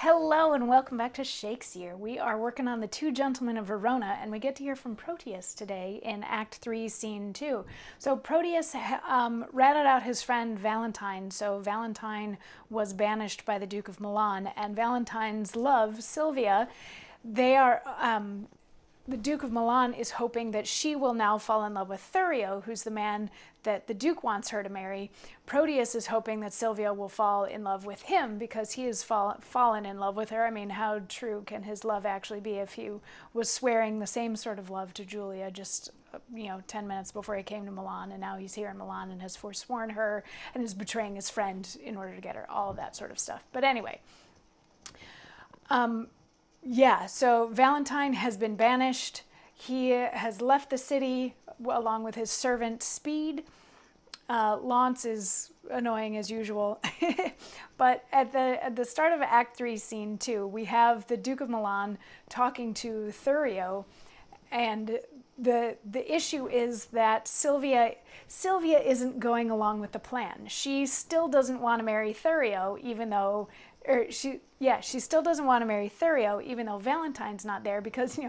Hello and welcome back to Shakesyear. We are working on the Two Gentlemen of Verona, and we get to hear from Protheus today in Act 3, Scene 2. So Protheus ratted out his friend Valentine. So Valentine was banished by the Duke of Milan, and Valentine's love, Sylvia, the Duke of Milan is hoping that she will now fall in love with Thurio, who's the man that the Duke wants her to marry. Protheus is hoping that Sylvia will fall in love with him because he has fallen in love with her. I mean, how true can his love actually be if he was swearing the same sort of love to Julia just 10 minutes before he came to Milan, and now he's here in Milan and has forsworn her and is betraying his friend in order to get her, all of that sort of stuff. But anyway, so Valentine has been banished. He has left the city along with his servant Speed. Launce is annoying as usual. But at the start of Act 3, Scene 2, we have the Duke of Milan talking to Thurio, and the issue is that Sylvia isn't going along with the plan. She still doesn't want to marry Thurio, even though she still doesn't want to marry Thurio, even though Valentine's not there, because,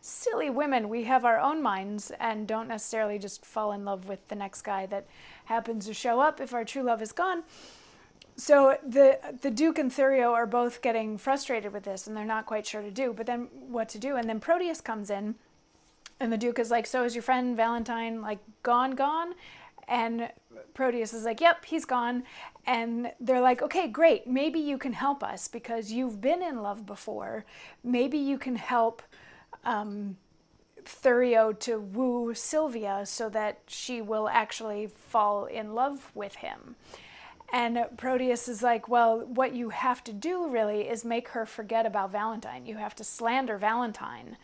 silly women, we have our own minds and don't necessarily just fall in love with the next guy that happens to show up if our true love is gone. So the Duke and Thurio are both getting frustrated with this, and they're not quite sure what to do. And then Protheus comes in, and the Duke is like, "So is your friend Valentine, gone?" And Protheus is like, "Yep, he's gone." And they're like, "Okay, great. Maybe you can help us because you've been in love before. Maybe you can help Thurio to woo Sylvia so that she will actually fall in love with him." And Protheus is like, "Well, what you have to do really is make her forget about Valentine. You have to slander Valentine.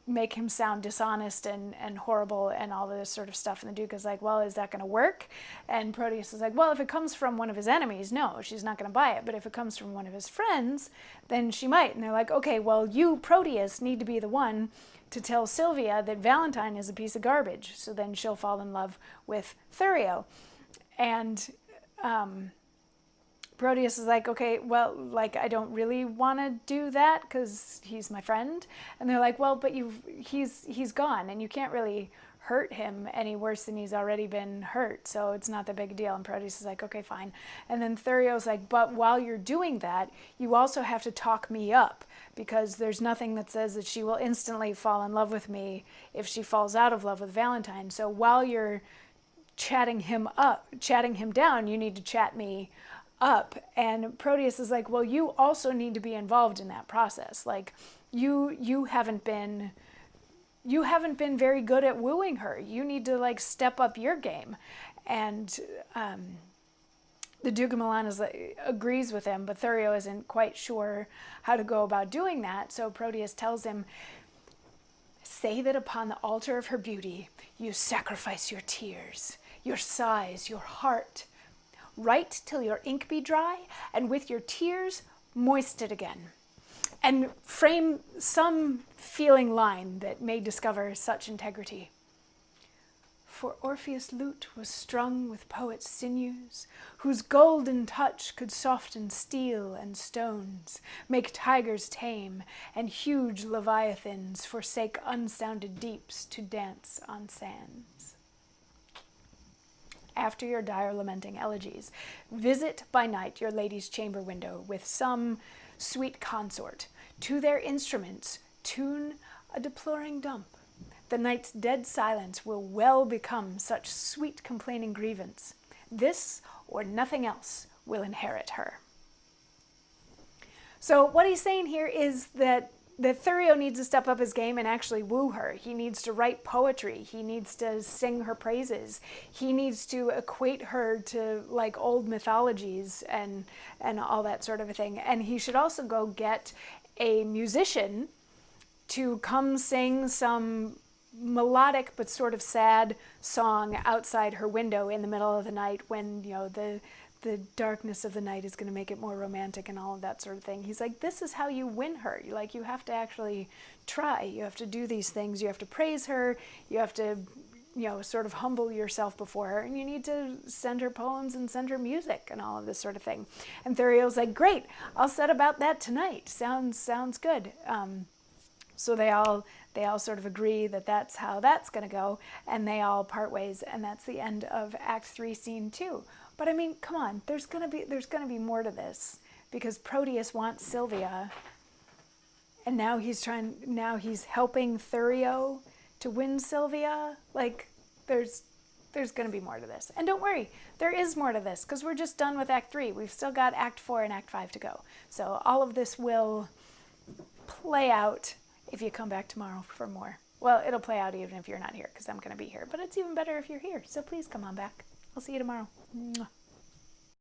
Make him sound dishonest and horrible and all this sort of stuff." And the Duke is like, "Well, is that going to work?" And Protheus is like, "Well, if it comes from one of his enemies, no, she's not going to buy it. But if it comes from one of his friends, then she might." And they're like, "Okay, well, you, Protheus, need to be the one to tell Sylvia that Valentine is a piece of garbage. So then she'll fall in love with Thurio." And Protheus is like, "Okay, well, I don't really want to do that because he's my friend." And they're like, "Well, but he's gone, and you can't really hurt him any worse than he's already been hurt, so it's not that big a deal." And Protheus is like, "Okay, fine." And then Thurio's like, "But while you're doing that, you also have to talk me up, because there's nothing that says that she will instantly fall in love with me if she falls out of love with Valentine. So while you're chatting him down, you need to chat me up." And Protheus is like, "Well, you also need to be involved in that process. You haven't been very good at wooing her. You need to step up your game." And the Duke of Milan agrees with him, but Thurio isn't quite sure how to go about doing that. So Protheus tells him, "Say that upon the altar of her beauty, you sacrifice your tears, your sighs, your heart. Write till your ink be dry, and with your tears moist it again." And frame some feeling line that may discover such integrity. "For Orpheus' lute was strung with poet's sinews, whose golden touch could soften steel and stones, make tigers tame, and huge leviathans forsake unsounded deeps to dance on sands. After your dire lamenting elegies, visit by night your lady's chamber window with some sweet consort. To their instruments tune a deploring dump. The night's dead silence will well become such sweet complaining grievance. This or nothing else will inherit her." So what he's saying here is that Thurio needs to step up his game and actually woo her. He needs to write poetry. He needs to sing her praises. He needs to equate her to old mythologies and all that sort of a thing. And he should also go get a musician to come sing some melodic but sort of sad song outside her window in the middle of the night when the darkness of the night is going to make it more romantic and all of that sort of thing. He's like, this is how you win her. You have to actually try. You have to do these things. You have to praise her. You have to sort of humble yourself before her, and you need to send her poems and send her music and all of this sort of thing. And Thurio's like, great, I'll set about that tonight. Sounds good. So they all sort of agree that that's how that's going to go, and they all part ways, and that's the end of Act 3, Scene 2. But I mean, come on, there's gonna be more to this, because Proteus wants Sylvia, and now he's helping Thurio to win Sylvia. Like, there's gonna be more to this. And don't worry, there is more to this, because we're just done with Act 3. We've still got Act 4 and Act 5 to go. So all of this will play out if you come back tomorrow for more. Well, it'll play out even if you're not here, because I'm gonna be here. But it's even better if you're here, so please come on back. I'll see you tomorrow. Mwah.